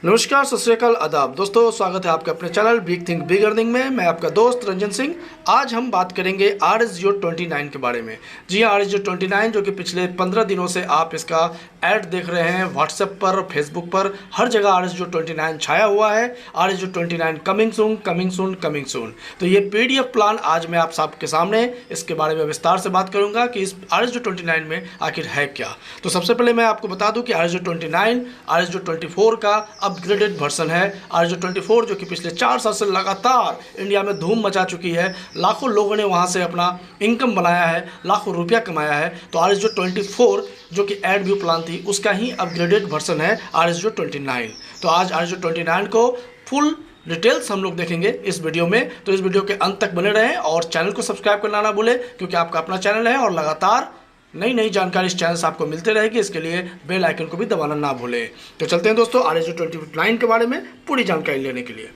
नमस्कार, सत श्री अकाल, आदाब दोस्तों। स्वागत है आपका अपने channel big think big earning में। मैं आपका दोस्त रंजन सिंह। आज हम बात करेंगे RSGO29 के बारे में। जी हाँ, RSGO29 जो कि पिछले 15 दिनों से आप इसका ऐड देख रहे हैं व्हाट्सएप पर, फेसबुक पर, हर जगह RSGO29 छाया हुआ है। RSGO29 coming soon, coming soon, coming soon. तो ये PDF प्लान आज मैं आप सबके सामने इसके बारे में विस्तार से बात करूंगा कि इस RSGO29 में आखिर है क्या। तो सबसे पहले मैं आपको बता दूं कि RSGO29 RSGO24 का अपग्रेडेड वर्जन है। RSGO24 जो कि पिछले 4 साल से लगातार इंडिया में धूम मचा चुकी है, लाखों लोगों ने वहां से अपना इनकम बनाया है, लाखों रुपया कमाया है। तो RSGO24 जो कि एड व्यू प्लान थी उसका ही अपग्रेडेड वर्जन है RSGO29। तो आज RSGO29 को फुल डिटेल्स हम लोग देखेंगे इस वीडियो में। तो इस वीडियो के अंत तक बने रहें और चैनल को सब्सक्राइब करना ना भूलें, क्योंकि आपका अपना चैनल है और लगातार नई नई जानकारी इस चैनल से आपको मिलते रहेगी। इसके लिए बेल आइकन को भी दबाना ना भूलें। तो चलते हैं दोस्तों RSGO29 के बारे में पूरी जानकारी लेने के लिए।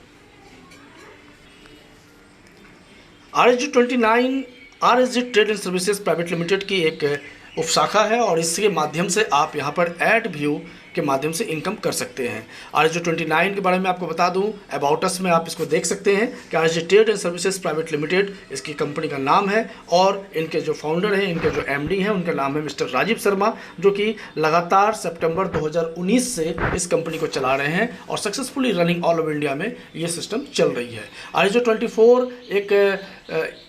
RSGO29 RSG trade and services private limited की एक उपशाखा है और इसके माध्यम से आप यहाँ पर एड व्यू के माध्यम से इनकम कर सकते हैं। RSGO29 के बारे में आपको बता दूं, अबाउट अस में आप इसको देख सकते हैं कि RSG trade and services private limited इसकी कंपनी का नाम है और इनके जो फाउंडर हैं, इनके जो MD हैं, उनका नाम है मिस्टर राजीव शर्मा, जो कि लगातार सितंबर 2019 से इस कंपनी को चला रहे हैं और successfully running all over India में ये सिस्टम चल रही है। RSGO24 एक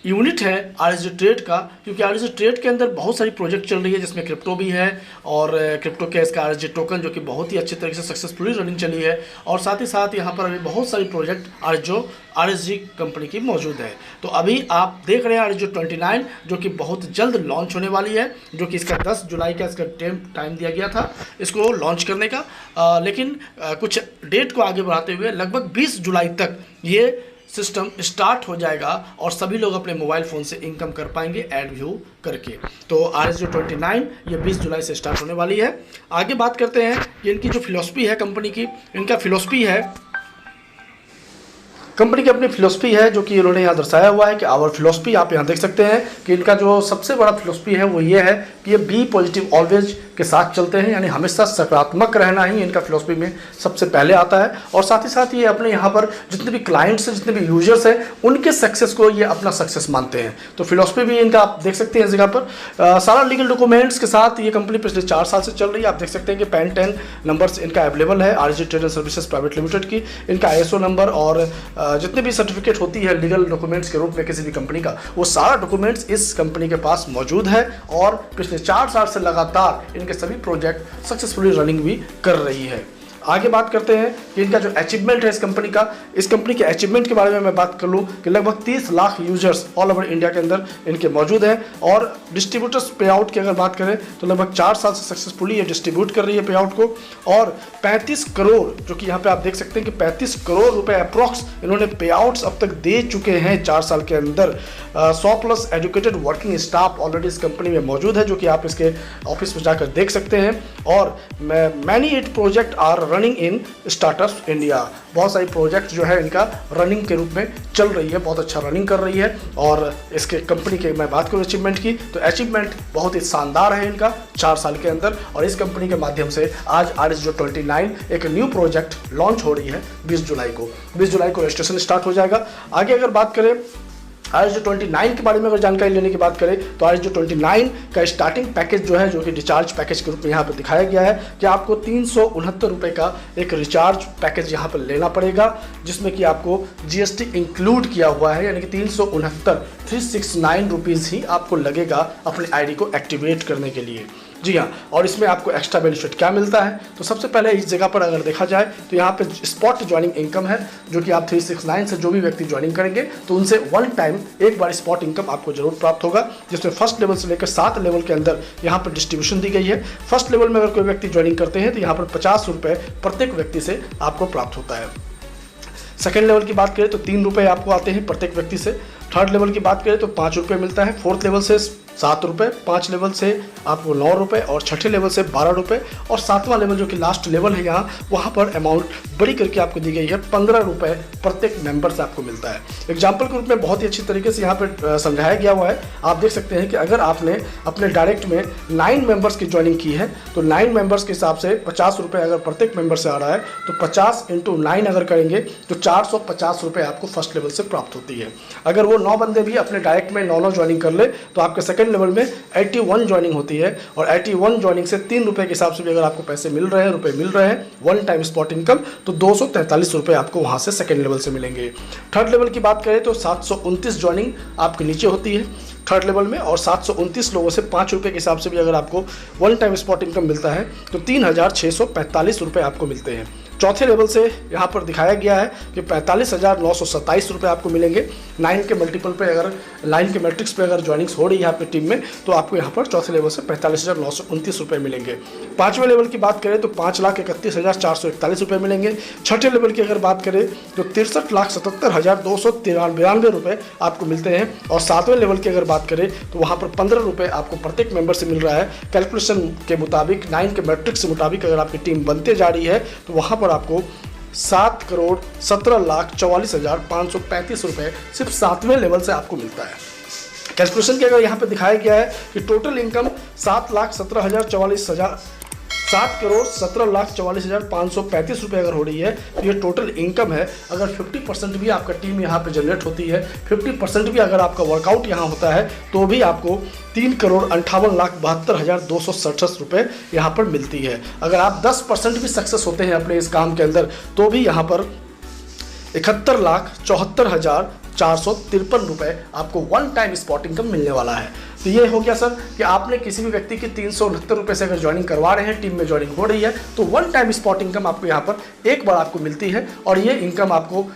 यूनिट है RSG ट्रेड का, क्योंकि RSG ट्रेड के अंदर बहुत सारी प्रोजेक्ट चल रही है जिसमें क्रिप्टो भी है और क्रिप्टो के इसका RSG टोकन जो कि बहुत ही अच्छी तरीके से सक्सेसफुली रनिंग चली है और साथ ही साथ यहाँ पर अभी बहुत सारी प्रोजेक्ट RSG कंपनी की मौजूद है। तो अभी आप देख रहे हैं RSGO29 जो कि बहुत जल्द लॉन्च होने वाली है, जो कि इसका 10 जुलाई का इसका टाइम दिया गया था इसको लॉन्च करने का, लेकिन कुछ डेट को आगे बढ़ाते हुए लगभग 20 जुलाई तक ये सिस्टम स्टार्ट हो जाएगा और सभी लोग अपने मोबाइल फ़ोन से इनकम कर पाएंगे एड व्यू करके। तो RSGO29 ये 20 जुलाई से स्टार्ट होने वाली है। आगे बात करते हैं कि इनकी जो फिलॉसफी है कंपनी की, इनका फिलॉसफी है, कंपनी की अपनी फिलॉसफी है जो कि इन्होंने यहाँ दर्शाया हुआ है कि आवर फिलॉसफी। आप यहाँ देख सकते हैं कि इनका जो सबसे बड़ा फिलॉसफी है वो ये है कि ये बी पॉजिटिव ऑलवेज के साथ चलते हैं, यानी हमेशा सकारात्मक रहना ही इनका फिलॉसफी में सबसे पहले आता है। और साथ ही साथ ये अपने यहाँ पर जितने भी क्लाइंट्स हैं, जितने भी यूजर्स हैं, उनके सक्सेस को ये अपना सक्सेस मानते हैं। तो फिलॉसफी भी इनका आप देख सकते हैं इस जगह पर। सारा लीगल डॉक्यूमेंट्स के साथ ये कंपनी पिछले 4 साल से चल रही है। आप देख सकते हैं कि पैन 10 नंबर्स इनका अवेलेबल है RSG trade and services private limited की। इनका ISO नंबर और जितने भी सर्टिफिकेट होती है लीगल डॉक्यूमेंट्स के रूप में किसी भी कंपनी का, वो सारा डॉक्यूमेंट्स इस कंपनी के पास मौजूद है और पिछले 4 साल से लगातार इनके सभी प्रोजेक्ट सक्सेसफुली रनिंग भी कर रही है। आगे बात करते हैं कि इनका जो अचीवमेंट है इस कंपनी के अचीवमेंट के बारे में मैं बात कर लूँ कि लगभग 30 lakh users all over India के अंदर इनके मौजूद हैं और डिस्ट्रीब्यूटर्स पे आउट की अगर बात करें तो लगभग 4 साल से सक्सेसफुली ये डिस्ट्रीब्यूट कर रही है पे आउट को। और 35 करोड़ जो कि यहाँ पे आप देख सकते हैं कि 35 करोड़ रुपए अप्रॉक्स इन्होंने पे आउट्स अब तक दे चुके हैं 4 साल के अंदर। 100+ एजुकेटेड वर्किंग स्टाफ ऑलरेडी इस कंपनी में मौजूद है, जो कि आप इसके ऑफिस में जाकर देख सकते हैं। और many it project are running in startup India. बहुत सारी प्रोजेक्ट जो है इनका रनिंग के रूप में चल रही है, बहुत अच्छा रनिंग कर रही है। और इसके कंपनी के मैं बात करूँ अचीवमेंट की, तो अचीवमेंट बहुत ही शानदार है इनका 4 साल के अंदर। और इस कंपनी के माध्यम से आज RSGO29 एक न्यू प्रोजेक्ट लॉन्च हो रही है 20 जुलाई को। 20 जुलाई को रजिस्ट्रेशन स्टार्ट हो जाएगा। आगे अगर बात करें RSGO29 के बारे में अगर जानकारी लेने की बात करें तो RSGO29 का स्टार्टिंग पैकेज जो है, जो कि रिचार्ज पैकेज के रूप में यहाँ पर दिखाया गया है कि आपको 369 रुपये का एक रिचार्ज पैकेज यहाँ पर लेना पड़ेगा, जिसमें कि आपको GST इंक्लूड किया हुआ है, यानी कि 369 रुपीज़ ही आपको लगेगा अपने ID को एक्टिवेट करने के लिए। जी हाँ, और इसमें आपको एक्स्ट्रा बेनिफिट क्या मिलता है, तो सबसे पहले इस जगह पर अगर देखा जाए तो यहाँ पे स्पॉट ज्वाइनिंग इनकम है, जो कि आप 369 से जो भी व्यक्ति ज्वाइनिंग करेंगे तो उनसे वन टाइम एक बार स्पॉट इनकम आपको जरूर प्राप्त होगा, जिसमें फर्स्ट लेवल से लेकर 7 लेवल के अंदर यहाँ पर डिस्ट्रीब्यूशन दी गई है। फर्स्ट लेवल में अगर कोई व्यक्ति ज्वाइनिंग करते हैं तो यहाँ पर 50 रुपये प्रत्येक व्यक्ति से आपको प्राप्त होता है। सेकेंड लेवल की बात करें तो 3 रुपये आपको आते हैं प्रत्येक व्यक्ति से। थर्ड लेवल की बात करें तो 5 रुपये मिलता है। फोर्थ लेवल से 7 रुपये, 5 लेवल से आपको 9 रुपये और छठे लेवल से 12 रुपये और 7वां लेवल जो कि लास्ट लेवल है यहाँ, वहाँ पर अमाउंट बड़ी करके आपको दी गई है 15 रुपये प्रत्येक मेंबर से आपको मिलता है। एग्जाम्पल के रूप में बहुत ही अच्छी तरीके से यहाँ पर समझाया गया हुआ है। आप देख सकते हैं कि अगर आपने अपने डायरेक्ट में 9 मेंबर्स की ज्वाइनिंग की है तो 9 मेंबर्स के हिसाब से 50 रुपये अगर प्रत्येक मेंबर से आ रहा है तो 50 × 9 अगर करेंगे तो 450 रुपये आपको फर्स्ट लेवल से प्राप्त होती है। अगर वो 9 बंदे भी अपने डायरेक्ट में 9 ज्वाइनिंग कर ले तो आपके सेकंड लेवल में 81 ज्वाइनिंग होती है और 81 ज्वाइनिंग से 3 रुपये के हिसाब से भी अगर आपको पैसे मिल रहे हैं, रुपये मिल रहे हैं, वन टाइम स्पॉट इनकम, तो 243 रुपये आपको वहाँ से सेकंड लेवल से मिलेंगे। थर्ड लेवल की बात करें तो 729 ज्वाइनिंग आपके नीचे होती है थर्ड लेवल में और 729 लोगों से 5 रुपये के हिसाब से भी अगर आपको वन टाइम स्पॉट इनकम मिलता है तो 3645 रुपये आपको मिलते हैं। चौथे लेवल से यहाँ पर दिखाया गया है कि 45,927 रुपये आपको मिलेंगे। 9 के मल्टीपल पे अगर 9 के मैट्रिक्स पे अगर ज्वाइनिंग्स हो रही है आपकी टीम में तो आपको यहाँ पर चौथे लेवल से 45,929 रुपये मिलेंगे। पाँचवें लेवल की बात करें तो 5,31,441 रुपये मिलेंगे। छठे लेवल की अगर बात करें तो 63,77,293 रुपये आपको मिलते हैं और सातवें लेवल की अगर बात करें तो वहाँ पर 15 रुपये आपको प्रत्येक मेंबर से मिल रहा है। कैलकुलेशन के मुताबिक 9 के मैट्रिक्स के मुताबिक अगर आपकी टीम बनते जा रही है तो वहाँ पर आपको 7,17,44,535 रुपये सिर्फ सातवें लेवल से आपको मिलता है। कैलकुलेशन के अगर यहाँ पे दिखाया गया है कि टोटल इनकम 7,17,535 रुपये अगर हो रही है तो ये टोटल इनकम है। अगर 50% भी आपका टीम यहाँ पे जनरेट होती है, 50% भी अगर आपका वर्कआउट यहाँ होता है तो भी आपको 3,58,72,267 रुपये यहाँ पर मिलती है। अगर आप 10% भी सक्सेस होते हैं अपने इस काम के अंदर तो भी यहाँ पर 71,74,453 रुपये आपको वन टाइम स्पॉट इनकम मिलने वाला है। तो ये हो गया सर कि आपने किसी भी व्यक्ति की 369 रुपये से अगर ज्वाइनिंग करवा रहे हैं, टीम में ज्वाइनिंग हो रही है तो वन टाइम स्पॉट इनकम आपको यहाँ पर एक बार आपको मिलती है और ये इनकम आपको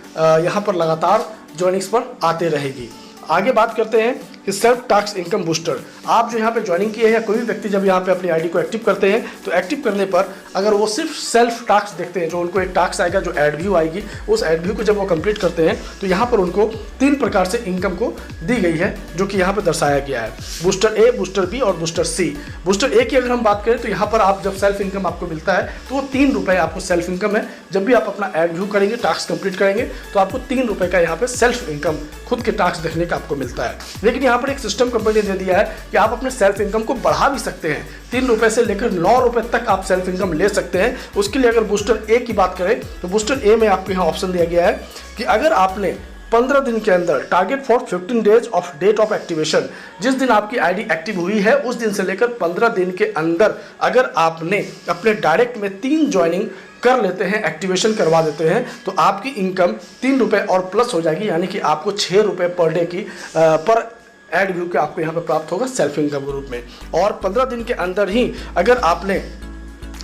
यहाँ पर लगातार ज्वाइनिंग्स पर आते रहेगी। आगे बात करते हैं कि सेल्फ टास्क इनकम बूस्टर। आप जो यहाँ पे ज्वाइनिंग किए हैं या कोई भी व्यक्ति जब यहाँ पे अपनी आईडी को एक्टिव करते हैं तो एक्टिव करने पर अगर वो सिर्फ सेल्फ टास्क देखते हैं, जो उनको एक टास्क आएगा, जो एड व्यू आएगी, उस एड व्यू को जब वो कंप्लीट करते हैं तो यहाँ पर उनको 3 प्रकार से इनकम को दी गई है जो कि यहाँ पर दर्शाया गया है। बूस्टर ए, बूस्टर बी और बूस्टर सी। बूस्टर ए की अगर हम बात करें तो यहाँ पर आप जब सेल्फ इनकम आपको मिलता है तो वो 3 रुपये आपको सेल्फ इनकम है। जब भी आप अपना एड व्यू करेंगे, टास्क कंप्लीट करेंगे तो आपको 3 रुपये का यहाँ पे सेल्फ इनकम खुद के टास्क देखने का आपको मिलता है। लेकिन यहाँ पर एक सिस्टम कंपनी ने दे दिया है कि आप अपने सेल्फ इनकम को बढ़ा भी सकते हैं। 3 रुपये से लेकर 9 रुपये तक आप सेल्फ इनकम ले सकते हैं। उसके लिए अगर बूस्टर ए की बात करें तो बूस्टर ए में आपको यहाँ ऑप्शन दिया गया है कि अगर आपने 15 दिन के अंदर target for 15 days of date of activation, जिस दिन आपकी आईडी एक्टिव हुई है उस दिन से लेकर 15 दिन के अंदर अगर आपने अपने डायरेक्ट में 3 ज्वाइनिंग कर लेते हैं, एक्टिवेशन करवा देते हैं तो आपकी इनकम 3 रुपये और प्लस हो जाएगी, यानी कि आपको 6 रुपये पर डे की पर एड व्यू के आपको यहाँ पे प्राप्त होगा सेल्फ इनकम के रूप में। और 15 दिन के अंदर ही अगर आपने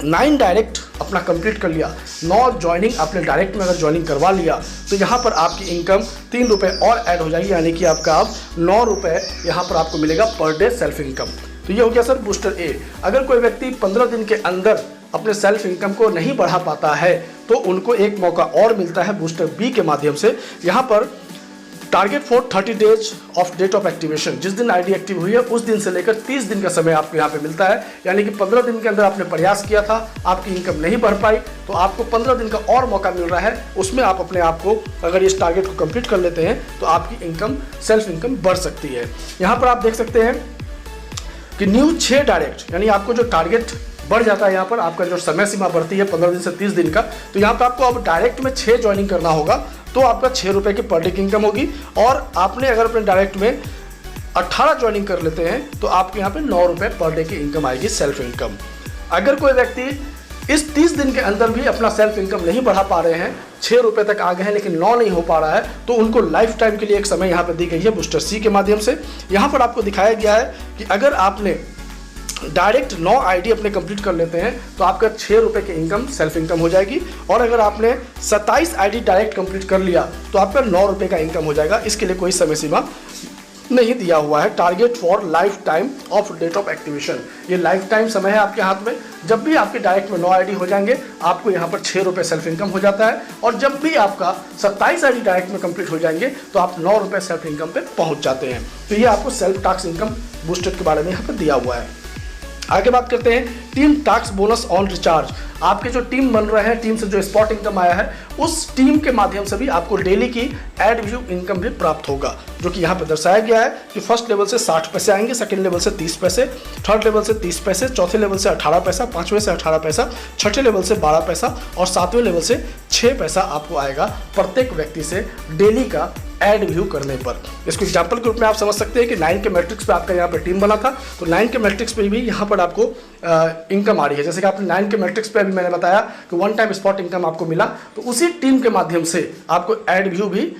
9 डायरेक्ट अपना कंप्लीट कर लिया, 9 ज्वाइनिंग आपने डायरेक्ट में अगर ज्वाइनिंग करवा लिया तो यहाँ पर आपकी इनकम 3 रुपये और ऐड हो जाएगी, यानी कि आपका अब 9 रुपये यहाँ पर आपको मिलेगा पर डे सेल्फ इनकम। तो ये हो गया सर बूस्टर ए। अगर कोई व्यक्ति 15 दिन के अंदर अपने सेल्फ इनकम को नहीं बढ़ा पाता है तो उनको एक मौका और मिलता है बूस्टर बी के माध्यम से। यहाँ पर target for 30 days of date of activation, जिस दिन आईडी एक्टिव हुई है उस दिन से लेकर 30 दिन का समय आपको यहाँ पे मिलता है, यानी कि 15 दिन के अंदर आपने प्रयास किया था, आपकी इनकम नहीं बढ़ पाई तो आपको 15 दिन का और मौका मिल रहा है। उसमें आप अपने आप को अगर इस टारगेट को कंप्लीट कर लेते हैं तो आपकी इनकम, सेल्फ इनकम बढ़ सकती है। यहाँ पर आप देख सकते हैं कि न्यू 6 डायरेक्ट, यानी आपको जो टारगेट बढ़ जाता है, यहाँ पर आपका जो समय सीमा बढ़ती है 15 दिन से 30 दिन का, तो यहाँ पर आपको अब डायरेक्ट में 6 ज्वाइनिंग करना होगा तो आपका 6 रुपये की पर डे की इनकम होगी। और आपने अगर अपने डायरेक्ट में 18 ज्वाइनिंग कर लेते हैं तो आपके यहाँ पे 9 रुपये पर डे की इनकम आएगी सेल्फ इनकम। अगर कोई व्यक्ति इस 30 दिन के अंदर भी अपना सेल्फ इनकम नहीं बढ़ा पा रहे हैं, 6 रुपये तक आ गए हैं लेकिन 9 नहीं हो पा रहा है, तो उनको लाइफ टाइम के लिए एक समय यहाँ पर दी गई है बूस्टर सी के माध्यम से। यहाँ पर आपको दिखाया गया है कि अगर आपने डायरेक्ट 9 आईडी अपने कंप्लीट कर लेते हैं तो आपका 6 रुपये की इनकम सेल्फ इनकम हो जाएगी। और अगर आपने 27 आईडी डायरेक्ट कंप्लीट कर लिया तो आपका 9 रुपये का इनकम हो जाएगा। इसके लिए कोई समय सीमा नहीं दिया हुआ है target for lifetime of date of activation. ये लाइफ टाइम समय है आपके हाथ में। जब भी आपके डायरेक्ट में 9 आईडी हो जाएंगे आपको यहाँ पर 6 रुपये सेल्फ इनकम हो जाता है, और जब भी आपका 27 आईडी डायरेक्ट में कंप्लीट हो जाएंगे तो आप 9 रुपये सेल्फ इनकम पे पहुँच जाते हैं। तो ये आपको सेल्फ टास्क इनकम बूस्टर के बारे में यहाँ पर दिया हुआ है। आगे बात करते हैं team task bonus on recharge. आपके जो टीम बन रहे हैं, टीम से जो स्पॉट इनकम आया है, उस टीम के माध्यम से भी आपको डेली की एड व्यू इनकम भी प्राप्त होगा, जो कि यहाँ पर दर्शाया गया है कि फर्स्ट लेवल से 60 पैसे आएंगे, सेकंड लेवल से 30 पैसे, थर्ड लेवल से 30 पैसे, चौथे लेवल से 18 पैसा, पाँचवें से 18 पैसा, छठे लेवल से 12 पैसा और सातवें लेवल से 6 पैसा आपको आएगा प्रत्येक व्यक्ति से डेली का एड व्यू करने पर। इसको एग्जाम्पल के रूप में आप समझ सकते हैं कि 9 के मैट्रिक्स पे आपका यहाँ पर टीम बना था, तो 9 के मैट्रिक्स पे भी यहाँ पर आपको इनकम आ रही है। जैसे कि आपने 9 के मैट्रिक्स पे अभी मैंने बताया कि 1 टाइम स्पॉट इनकम आपको मिला, तो उसी टीम के माध्यम से आपको एड व्यू भी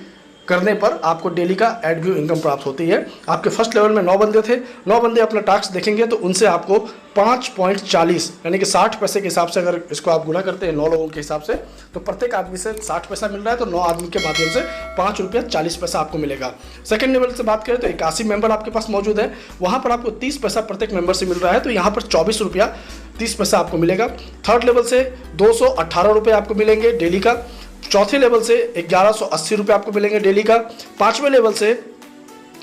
करने पर आपको डेली का एड व्यू इनकम प्राप्त होती है। आपके फर्स्ट लेवल में 9 बंदे थे, 9 बंदे अपना टास्क देखेंगे तो उनसे आपको 5.40 यानी कि 60 पैसे के हिसाब से अगर इसको आप गुणा करते हैं 9 लोगों के हिसाब से, तो प्रत्येक आदमी से 60 पैसा मिल रहा है, तो 9 आदमी के माध्यम से 5 रुपया 40 पैसा आपको मिलेगा। सेकंड लेवल से बात करें तो 81 मेंबर आपके पास मौजूद है, वहाँ पर आपको 30 पैसा प्रत्येक मेंबर से मिल रहा है, तो यहाँ पर 24 रुपया 30 पैसा आपको मिलेगा। थर्ड लेवल से 218 रुपये आपको मिलेंगे डेली का। चौथे लेवल से 1180 रुपये आपको मिलेंगे डेली का। पाँचवें लेवल से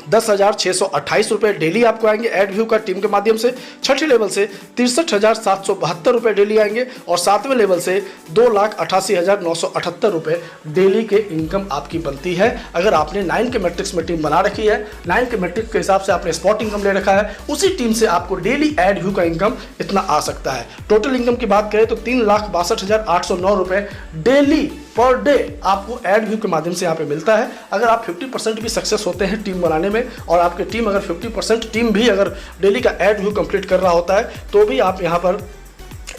10,628 रुपये डेली आपको आएंगे एड व्यू का टीम के माध्यम से। छठे लेवल से 63,772 रुपये डेली आएंगे और सातवें लेवल से 2,88,978 रुपये डेली के इनकम आपकी बनती है। अगर आपने 9 के मैट्रिक्स में टीम बना रखी है, 9 के मैट्रिक्स के हिसाब से आपने स्पॉट इनकम ले रखा है, उसी टीम से आपको डेली एड व्यू का इनकम इतना आ सकता है। टोटल इनकम की बात करें तो 3,62,809 रुपये डेली पर डे आपको एड व्यू के माध्यम से यहाँ पे मिलता है। अगर आप 50% भी सक्सेस होते हैं टीम बनाने में, और आपकी टीम अगर 50% टीम भी अगर डेली का एड व्यू कंप्लीट कर रहा होता है, तो भी आप यहाँ पर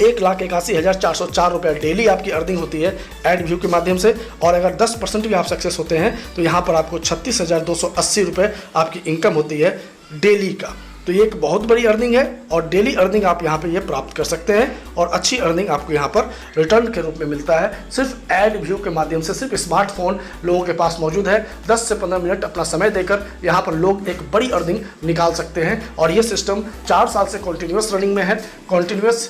1,81,404 रुपये डेली आपकी अर्निंग होती है एड व्यू के माध्यम से। और अगर 10% भी आप सक्सेस होते हैं तो यहाँ पर आपको 36,280 रुपये आपकी इनकम होती है डेली का। तो ये एक बहुत बड़ी अर्निंग है और डेली अर्निंग आप यहाँ पे ये प्राप्त कर सकते हैं, और अच्छी अर्निंग आपको यहाँ पर रिटर्न के रूप में मिलता है सिर्फ एड व्यू के माध्यम से। सिर्फ स्मार्टफोन लोगों के पास मौजूद है, 10 से 15 मिनट अपना समय देकर यहाँ पर लोग एक बड़ी अर्निंग निकाल सकते हैं। और ये सिस्टम 4 साल से कॉन्टिन्यूस रनिंग में है। कॉन्टिन्यूस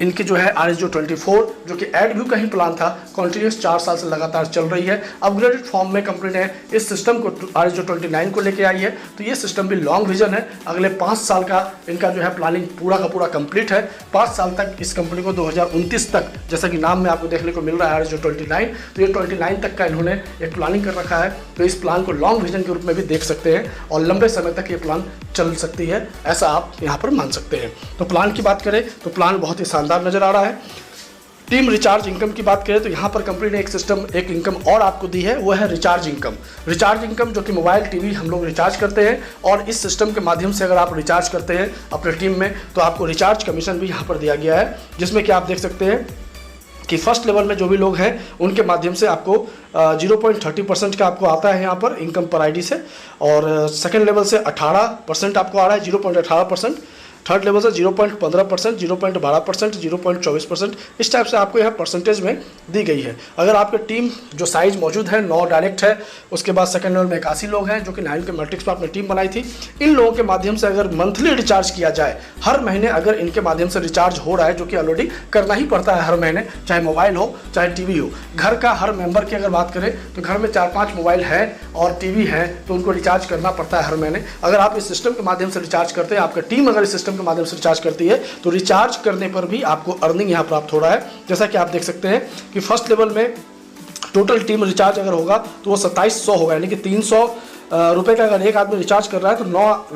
इनकी जो है RS-24 जो कि एड व्यू का ही प्लान था, कॉन्टिन्यूस 4 साल से लगातार चल रही है। अपग्रेडेड फॉर्म में कंपनी ने इस सिस्टम को RS-29 को लेके आई है, तो ये सिस्टम भी लॉन्ग विजन है। अगले 5 साल का इनका जो है प्लानिंग पूरा का पूरा कंप्लीट है। 5 साल तक इस कंपनी को 2029 तक, जैसा कि नाम में आपको देखने को मिल रहा है RS-29, तो ये 29 तक का इन्होंने एक प्लानिंग कर रखा है। तो इस प्लान को लॉन्ग विजन के रूप में भी देख सकते हैं और लंबे समय तक ये प्लान चल सकती है, ऐसा आप यहाँ पर मान सकते हैं। तो प्लान की बात करें तो प्लान बहुत ही शानदार नजर आ रहा है। टीम रिचार्ज इनकम की बात करें तो यहाँ पर कंपनी ने एक इनकम और आपको दी है, वो है रिचार्ज इनकम। रिचार्ज इनकम जो कि मोबाइल टीवी हम लोग रिचार्ज करते हैं, और इस सिस्टम के माध्यम से अगर आप रिचार्ज करते हैं अपने टीम में तो आपको रिचार्ज कमीशन भी यहाँ पर दिया गया है, जिसमें कि आप देख सकते हैं कि फर्स्ट लेवल में जो भी लोग हैं उनके माध्यम से आपको 0.30% का आपको आता है यहाँ पर इनकम पर आईडी से, और सेकंड लेवल से 18% आपको आ रहा है 0.18%, थर्ड लेवल से 0.15%, 0.12%, 0.24%, इस टाइप से आपको यहाँ परसेंटेज में दी गई है। अगर आपकी टीम जो साइज मौजूद है 9 डायरेक्ट है, उसके बाद सेकंड लेवल में 81 लोग हैं जो कि 9 के मैट्रिक्स पर आपने टीम बनाई थी, इन लोगों के माध्यम से अगर मंथली रिचार्ज किया जाए, हर महीने अगर इनके माध्यम से रिचार्ज हो रहा है, जो कि ऑलरेडी करना ही पड़ता है हर महीने, चाहे मोबाइल हो चाहे टीवी हो। घर का हर मेंबर की अगर बात करें तो घर में 4-5 मोबाइल है और टीवी है, तो उनको रिचार्ज करना पड़ता है हर महीने। अगर आप इस सिस्टम के माध्यम से रिचार्ज करते हैं, आपका टीम अगर इस सिस्टम के माध्यम से रिचार्ज करती है, तो रिचार्ज करने पर भी आपको अर्निंग यहाँ प्राप्त हो रहा है। जैसा कि आप देख सकते हैं कि फर्स्ट लेवल में टोटल टीम रिचार्ज अगर होगा तो वो 2700 होगा, यानी कि 300 रुपये का अगर एक आदमी रिचार्ज कर रहा है तो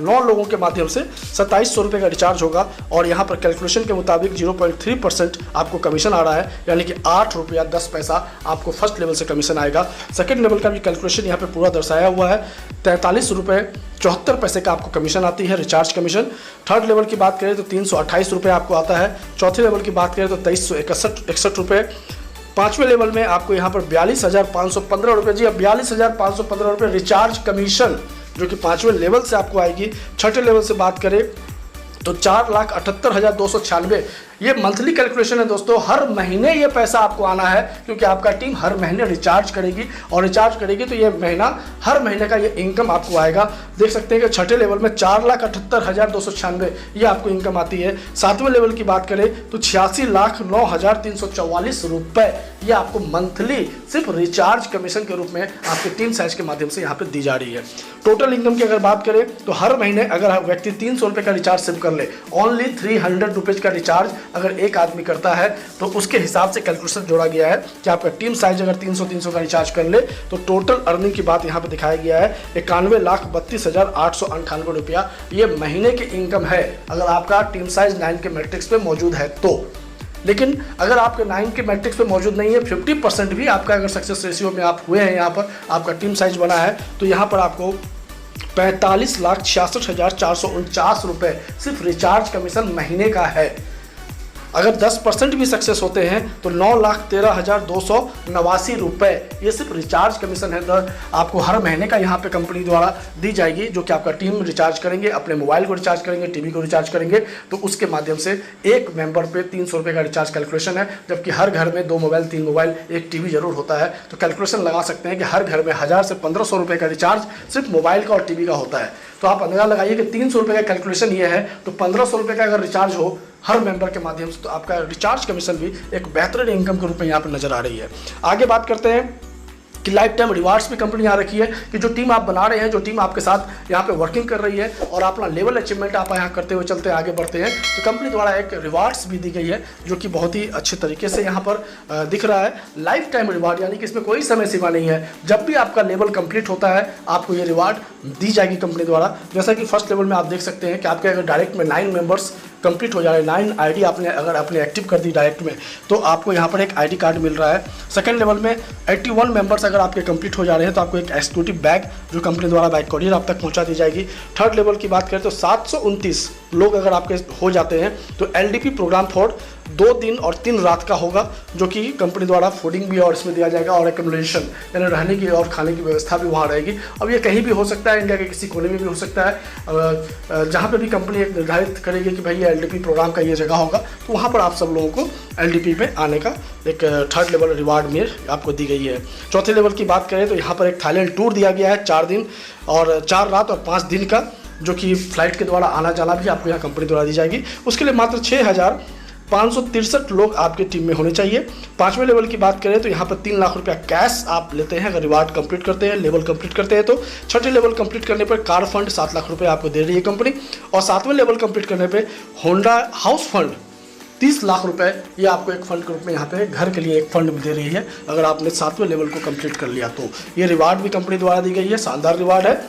9 लोगों के माध्यम से 2700 रुपये का रिचार्ज होगा। और यहाँ पर कैलकुलेशन के मुताबिक 0.3% आपको कमीशन आ रहा है, यानी कि 8 रुपया 10 पैसा आपको फर्स्ट लेवल से कमीशन आएगा। सेकंड लेवल का भी कैलकुलेशन यहाँ पे पूरा दर्शाया हुआ है, 43 रुपये 74 पैसे का आपको कमीशन आती है रिचार्ज कमीशन। थर्ड लेवल की बात करें तो 328 रुपये आपको आता है। चौथे लेवल की बात करें तो 2361 रुपये। पाँचवें लेवल में आपको यहाँ पर 42,515 रुपये, जी 42,515 रुपये रिचार्ज कमीशन जो कि 5वें लेवल से आपको आएगी। छठे लेवल से बात करें तो 4,78,296, ये मंथली कैलकुलेशन है दोस्तों, हर महीने ये पैसा आपको आना है, क्योंकि आपका टीम हर महीने रिचार्ज करेगी और रिचार्ज करेगी तो ये महीना, हर महीने का ये इनकम आपको आएगा। देख सकते हैं कि छठे लेवल में 4,78,296 ये आपको इनकम आती है। सातवें लेवल की बात करें तो 86,09,344 रुपए ये आपको मंथली सिर्फ रिचार्ज कमीशन के रूप में आपके टीम साइज के माध्यम से यहाँ पे दी जा रही है। टोटल इनकम की अगर बात करें तो हर महीने अगर व्यक्ति 300 रुपये का रिचार्ज सिर्फ कर ले, ओनली 300 रुपीज़ का रिचार्ज अगर एक आदमी करता है तो उसके हिसाब से कैलकुलेशन जोड़ा गया है कि आपका टीम साइज अगर 300 का रिचार्ज कर ले तो टोटल अर्निंग की बात यहाँ पे दिखाया गया है 91,32,898 रुपया ये महीने की इनकम है, अगर आपका टीम साइज 9 के मैट्रिक्स पे मौजूद है तो। लेकिन अगर आपके 9 के मैट्रिक्स पे मौजूद नहीं है, 50% भी आपका अगर सक्सेस रेशियो में आप हुए हैं, यहाँ पर आपका टीम साइज बना है, तो यहाँ पर आपको 45,66,449 रुपये सिर्फ रिचार्ज कमीशन महीने का है। अगर 10% भी सक्सेस होते हैं तो 9,13,289 रुपये ये सिर्फ रिचार्ज कमीशन है आपको हर महीने का यहाँ पे कंपनी द्वारा दी जाएगी, जो कि आपका टीम रिचार्ज करेंगे, अपने मोबाइल को रिचार्ज करेंगे, टीवी को रिचार्ज करेंगे, तो उसके माध्यम से एक मेंबर पे 300 रुपये का रिचार्ज कैलकुलेशन है। जबकि हर घर में 2 मोबाइल 3 मोबाइल एक टीवी जरूर होता है, तो कैलकुलेशन लगा सकते हैं कि हर घर में 1000 से 1500 रुपये का रिचार्ज सिर्फ मोबाइल का और टीवी का होता है। तो आप अंदाजा लगाइए कि 300 रुपये का कैलकुलेशन ये है, तो 1500 रुपये का अगर रिचार्ज हो हर मेंबर के माध्यम से तो आपका रिचार्ज कमीशन भी एक बेहतरीन इनकम के रूप में यहाँ पर नजर आ रही है। आगे बात करते हैं कि लाइफ टाइम रिवार्ड्स भी कंपनी यहाँ रखी है कि जो टीम आप बना रहे हैं, जो टीम आपके साथ यहाँ पे वर्किंग कर रही है और अपना लेवल अचीवमेंट आप यहाँ करते हुए चलते आगे बढ़ते हैं, तो कंपनी द्वारा एक रिवार्ड्स भी दी गई है जो कि बहुत ही अच्छे तरीके से यहाँ पर दिख रहा है। लाइफ टाइम रिवार्ड यानी कि इसमें कोई समय सीमा नहीं है, जब भी आपका लेवल कंप्लीट होता है आपको ये रिवार्ड दी जाएगी कंपनी द्वारा। जैसा कि फर्स्ट लेवल में आप देख सकते हैं कि आपके अगर डायरेक्ट में 9 मेंबर्स कंप्लीट हो जा रहे हैं, 9 आईडी आपने अगर अपने एक्टिव कर दी डायरेक्ट में तो आपको यहाँ पर एक आईडी कार्ड मिल रहा है। सेकंड लेवल में 81 मेंबर्स अगर आपके कंप्लीट हो जा रहे हैं तो आपको एक एक्सिक्यूटिव बैग जो कंपनी द्वारा बाय कोरियर आप तक पहुँचा दी जाएगी। थर्ड लेवल की बात करें तो 729 लोग अगर आपके हो जाते हैं तो LDP प्रोग्राम फॉर 2 दिन और 3 रात का होगा, जो कि कंपनी द्वारा फूडिंग भी और इसमें दिया जाएगा और एकोमोडेशन यानी रहने की और खाने की व्यवस्था भी वहाँ रहेगी। अब ये कहीं भी हो सकता है, इंडिया के किसी कोने में भी हो सकता है, जहाँ पे भी कंपनी एक निर्धारित करेगी कि भाई ये LDP प्रोग्राम का ये जगह होगा, तो वहाँ पर आप सब लोगों को LDP पे आने का एक थर्ड लेवल रिवार्ड में आपको दी गई है। चौथे लेवल की बात करें तो यहाँ पर एक थाईलैंड टूर दिया गया है 4 दिन और 4 रात और 5 दिन का, जो कि फ्लाइट के द्वारा आना जाना भी आपको यहाँ कंपनी द्वारा दी जाएगी। उसके लिए मात्र 6,563 लोग आपकी टीम में होने चाहिए। पांचवें लेवल की बात करें तो यहाँ पर 3 लाख रुपया कैश आप लेते हैं अगर रिवार्ड कंप्लीट करते हैं, लेवल कंप्लीट करते हैं तो। छठे लेवल कंप्लीट करने पर कार फंड 7 लाख रुपये आपको दे रही है कंपनी, और 7वें लेवल कंप्लीट करने पर होंडा हाउस फंड 30 लाख रुपए ये आपको एक फंड के रूप में यहाँ पे घर के लिए एक फंड दे रही है अगर आपने 7वें लेवल को कंप्लीट कर लिया तो। ये रिवार्ड भी कंपनी द्वारा दी गई है, शानदार रिवार्ड है।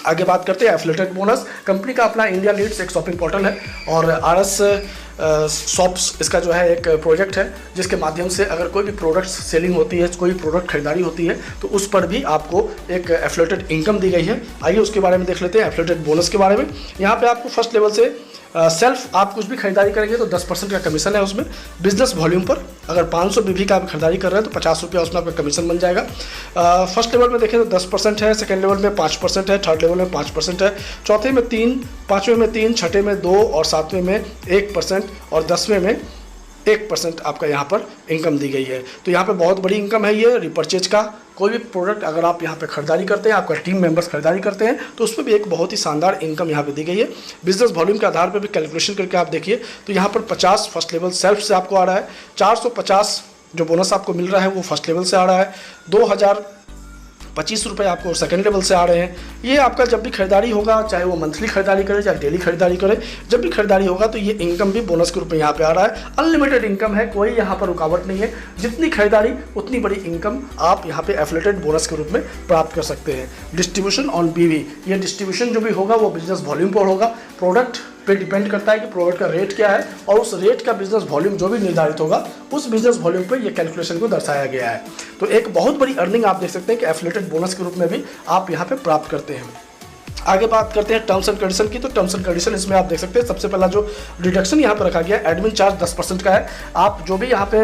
आगे बात करते हैं एफिलिएटेड बोनस। कंपनी का अपना इंडिया लीड्स एक शॉपिंग पोर्टल है और RS शॉप्स इसका जो है एक प्रोजेक्ट है, जिसके माध्यम से अगर कोई भी प्रोडक्ट्स सेलिंग होती है, कोई प्रोडक्ट खरीदारी होती है तो उस पर भी आपको एक एफिलिएटेड इनकम दी गई है। आइए उसके बारे में देख लेते हैं, एफिलिएटेड बोनस के बारे में। यहाँ पे आपको फर्स्ट लेवल से सेल्फ आप कुछ भी खरीदारी करेंगे तो 10% का कमीशन है उसमें। बिजनेस वॉल्यूम पर अगर 500 BV का आप खरीदारी कर रहे हैं तो 50 रुपया उसमें आपका कमीशन बन जाएगा। फर्स्ट लेवल में देखें तो 10% है, सेकंड लेवल में 5% है, थर्ड लेवल में 5% है, चौथे में 3, पाँचवें में 3, छठे में 2 और 7वें में 1% और 10वें में 1% आपका यहाँ पर इनकम दी गई है। तो यहाँ पे बहुत बड़ी इनकम है ये रिपर्चेज का। कोई भी प्रोडक्ट अगर आप यहाँ पे खरीदारी करते हैं, आपका टीम मेंबर्स खरीदारी करते हैं तो उस पर भी एक बहुत ही शानदार इनकम यहाँ पे दी गई है। बिजनेस वॉल्यूम के आधार पर भी कैलकुलेशन करके आप देखिए तो यहाँ पर 50 फर्स्ट लेवल सेल्फ से आपको आ रहा है, 450 जो बोनस आपको मिल रहा है वो फर्स्ट लेवल से आ रहा है, 2025 रुपये आपको सेकंड लेवल से आ रहे हैं। ये आपका जब भी खरीदारी होगा, चाहे वो मंथली खरीदारी करे चाहे डेली खरीदारी करे, जब भी खरीदारी होगा तो ये इनकम भी बोनस के रूप में यहाँ पे आ रहा है। अनलिमिटेड इनकम है, कोई यहाँ पर रुकावट नहीं है, जितनी खरीदारी उतनी बड़ी इनकम आप यहाँ पे एफिलिएटेड बोनस के रूप में प्राप्त कर सकते हैं। डिस्ट्रीब्यूशन ऑन BV, ये डिस्ट्रीब्यूशन जो भी होगा वो बिजनेस वॉल्यूम पर होगा, प्रोडक्ट पे डिपेंड करता है कि प्रोडक्ट का रेट क्या है और उस रेट का बिजनेस वॉल्यूम जो भी निर्धारित होगा उस बिजनेस वॉल्यूम पे ये कैलकुलेशन को दर्शाया गया है। तो एक बहुत बड़ी अर्निंग आप देख सकते हैं कि एफिलिएटेड बोनस के रूप में भी आप यहाँ पे प्राप्त करते हैं। आगे बात करते हैं टर्म्स एंड कंडीशन की। तो टर्म्स एंड कंडीशन इसमें आप देख सकते हैं सबसे पहला जो डिडक्शन यहाँ पर रखा गया है, एडमिन चार्ज 10% का है। आप जो भी यहाँ पे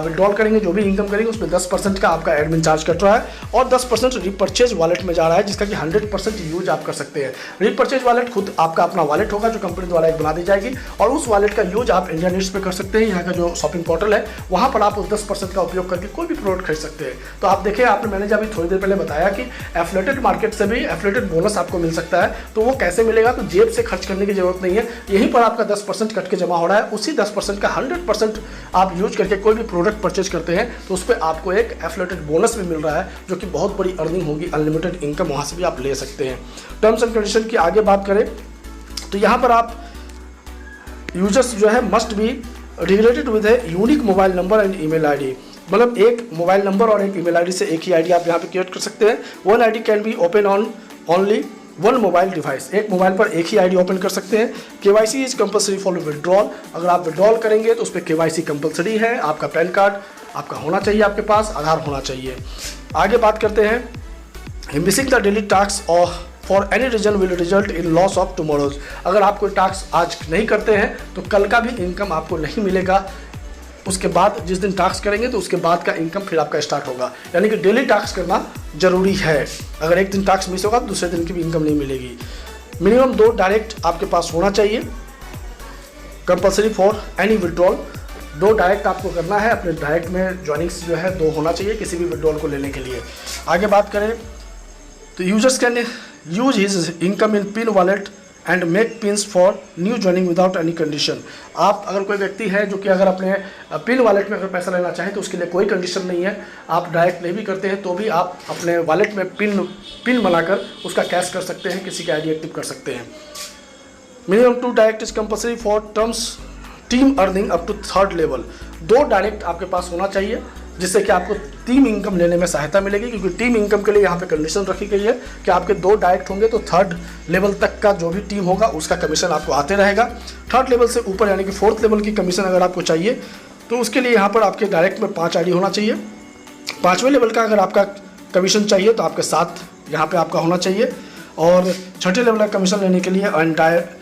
विड्रॉल करेंगे, जो भी इनकम करेंगे, उसमें 10% का आपका एडमिन चार्ज कट रहा है और 10% रीपरचेज वॉलेट में जा रहा है, जिसका कि 100% यूज आप कर सकते हैं। रीपरचेज वॉलेट खुद आपका अपना वॉलेट होगा जो कंपनी द्वारा एक बना दी जाएगी और उस वॉलेट का यूज आप इंडिया नीड्स पे कर सकते हैं। यहाँ का जो शॉपिंग पोर्टल है वहाँ पर आप उस 10% का उपयोग करके कोई भी प्रोडक्ट खरीद सकते हैं। तो आप देखिए, मैंने जब अभी थोड़ी देर पहले बताया कि एफिलिएटेड मार्केट से भी एफिलिएटेड बोनस आपको मिल सकता है। तो वो कैसे मिलेगा? तो जेब से खर्च करने की जरूरत नहीं है, यहीं पर आपका 10% कट के जमा हो रहा है। उसी 10% का 100% आप यूज करके कोई भी प्रोडक्ट परचेज करते हैं तो उस पर आपको एक एफिलिएटेड बोनस भी मिल रहा है, जो कि बहुत बड़ी अर्निंग होगी। अनलिमिटेड इनकम वहाँ से भी आप ले सकते हैं। टर्म्स एंड कंडीशन की आगे बात करें तो यहाँ पर आप यूजर्स जो है must be related with a unique mobile number and email ID. मतलब एक मोबाइल नंबर और एक ईमेल आईडी से एक ही आईडी आप यहाँ पे क्रिएट कर सकते हैं। One ID can be open on only one mobile device. एक मोबाइल पर एक ही आईडी ओपन कर सकते हैं। KYC is compulsory for withdrawal. अगर आप विड्रॉल करेंगे तो उस पर केवाईसी कंपलसरी है। आपका पैन कार्ड आपका होना चाहिए, आपके पास आधार होना चाहिए। आगे बात करते हैं मिसिंग द डेली टास्क और for any reason will result in loss of tomorrow's. अगर आप कोई टास्क आज नहीं करते हैं तो कल का भी इनकम आपको नहीं मिलेगा। उसके बाद जिस दिन टास्क करेंगे तो उसके बाद का इनकम फिर आपका स्टार्ट होगा। यानी कि डेली टास्क करना जरूरी है। अगर एक दिन टास्क मिस होगा तो दूसरे दिन की भी इनकम नहीं मिलेगी। मिनिमम 2 डायरेक्ट आपके पास होना चाहिए, compulsory for any withdrawal. 2 direct आपको करना है। अपने डायरेक्ट में ज्वाइनिंग्स जो है 2 होना चाहिए किसी भी विड्रॉल को लेने के लिए। आगे बात करें तो users can use his income in pin wallet and make pins for new joining without any condition. आप अगर कोई व्यक्ति है जो कि अगर अपने पिन वॉलेट में अगर पैसा लेना चाहें तो उसके लिए कोई कंडीशन नहीं है। आप डायरेक्ट नहीं भी करते हैं तो भी आप अपने वॉलेट में पिन बनाकर उसका कैश कर सकते हैं, किसी की आईडी एक्टिव कर सकते हैं। Minimum 2 direct is compulsory for terms team earning up to 3rd level. 2 direct आपके पास होना चाहिए जिससे कि आपको टीम इनकम लेने में सहायता मिलेगी, क्योंकि टीम इनकम के लिए यहाँ पे कंडीशन रखी गई है कि आपके 2 डायरेक्ट होंगे तो 3rd लेवल तक का जो भी टीम होगा उसका कमीशन आपको आते रहेगा। 3rd लेवल से ऊपर यानी कि 4th लेवल की कमीशन अगर आपको चाहिए तो उसके लिए यहाँ पर आपके डायरेक्ट में 5 आईडी होना चाहिए। 5वें लेवल का अगर आपका कमीशन चाहिए तो आपके 7 यहाँ पर आपका होना चाहिए। और 6ठे लेवल का कमीशन लेने के लिए entire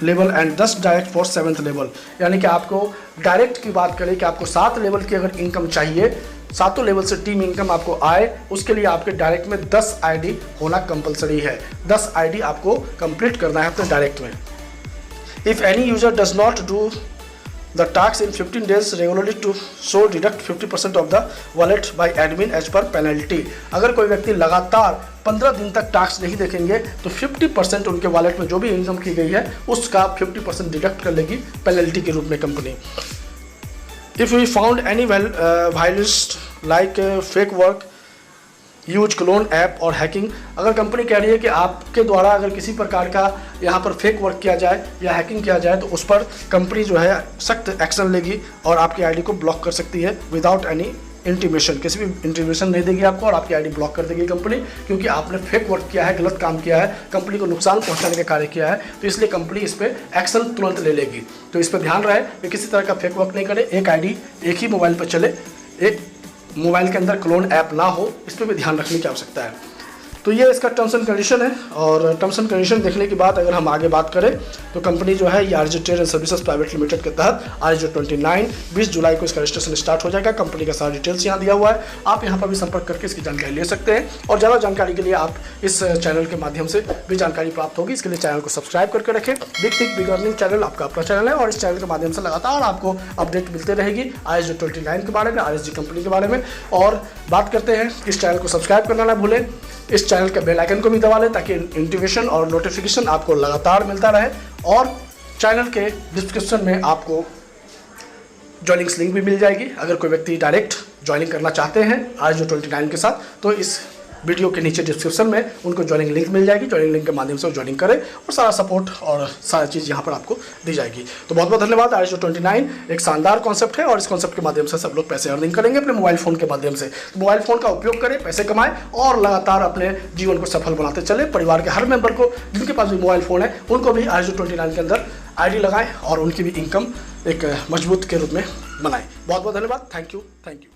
level and 10 direct for 7th level. यानी कि आपको डायरेक्ट की बात करें कि आपको 7 लेवल की अगर इनकम चाहिए, 7 लेवल से टीम इनकम आपको आए, उसके लिए आपके डायरेक्ट में 10 आईडी होना कंपलसरी है। 10 आईडी आपको कंप्लीट करना है अपने डायरेक्ट में। If any user does not do the task in 15 days regularly to so deduct 50% of the wallet by admin as per penalty. अगर कोई व्यक्ति लगातार 15 दिन तक टास्क नहीं देखेंगे तो 50% उनके वॉलेट में जो भी इनकम की गई है उसका 50% डिडक्ट कर लेगी पेनल्टी के रूप में company. If we found any violation like fake work use clone app और हैकिंग। अगर कंपनी कह रही है कि आपके द्वारा अगर किसी प्रकार का यहाँ पर फेक वर्क किया जाए या हैकिंग किया जाए तो उस पर कंपनी जो है सख्त एक्शन लेगी और आपकी आईडी को ब्लॉक कर सकती है विदाउट एनी इंटीमेशन। किसी भी इंटीमेशन नहीं देगी आपको और आपकी आईडी ब्लॉक कर देगी कंपनी, क्योंकि आपने फेक वर्क किया है, गलत काम किया है, कंपनी को नुकसान पहुंचाने का कार्य किया है। तो इसलिए कंपनी इस पर एक्शन तुरंत ले लेगी। तो इस पर ध्यान रहे कि किसी तरह का फेक वर्क नहीं करे, एक आईडी एक ही मोबाइल पर चले, एक मोबाइल के अंदर क्लोन ऐप ना हो, इस पर भी ध्यान रखने की आवश्यकता है। तो ये इसका टर्म्स एंड कंडीशन है। और टर्म्स एंड कंडीशन देखने के बाद अगर हम आगे बात करें तो कंपनी जो है ये RJ trade and services private limited के तहत आरजे 29 20 जुलाई को इसका रजिस्ट्रेशन स्टार्ट हो जाएगा। कंपनी का सारा डिटेल्स यहाँ दिया हुआ है, आप यहाँ पर भी संपर्क करके इसकी जानकारी ले सकते हैं। और ज़्यादा जानकारी के लिए आप इस चैनल के माध्यम से भी जानकारी प्राप्त होगी। इसके लिए चैनल को सब्सक्राइब करके रखें। बिग अर्निंग चैनल आपका अपना चैनल है और इस चैनल के माध्यम से लगातार आपको अपडेट मिलते रहेगी आरजे 29 के बारे में, आरएसजी कंपनी के बारे में। और बात करते हैं इस चैनल को सब्सक्राइब करना ना भूलें, इस चैनल के बेल आइकन को भी दबा लें ताकि इंटीमेशन और नोटिफिकेशन आपको लगातार मिलता रहे। और चैनल के डिस्क्रिप्शन में आपको ज्वाइनिंग्स लिंक भी मिल जाएगी। अगर कोई व्यक्ति डायरेक्ट ज्वाइनिंग करना चाहते हैं आरजे 29 के साथ तो इस वीडियो के नीचे डिस्क्रिप्शन में उनको ज्वाइनिंग लिंक मिल जाएगी। ज्वाइनिंग लिंक के माध्यम से वो ज्वाइनिंग करें और सारा सपोर्ट और सारी चीज़ यहाँ पर आपको दी जाएगी। तो बहुत बहुत धन्यवाद। आरजे 29 एक शानदार कॉन्सेप्ट है और इस कॉन्सेप्ट के माध्यम से सब लोग पैसे अर्निंग करेंगे अपने मोबाइल फ़ोन के माध्यम से। तो मोबाइल फ़ोन का उपयोग करें, पैसे कमाएं और लगातार अपने जीवन को सफल बनाते चले। परिवार के हर मेंबर को जिनके पास भी मोबाइल फ़ोन है उनको भी आरजे 29 के अंदर आईडी लगाएं और उनकी भी इनकम एक मजबूत के रूप में बनाएं। बहुत बहुत धन्यवाद। Thank you.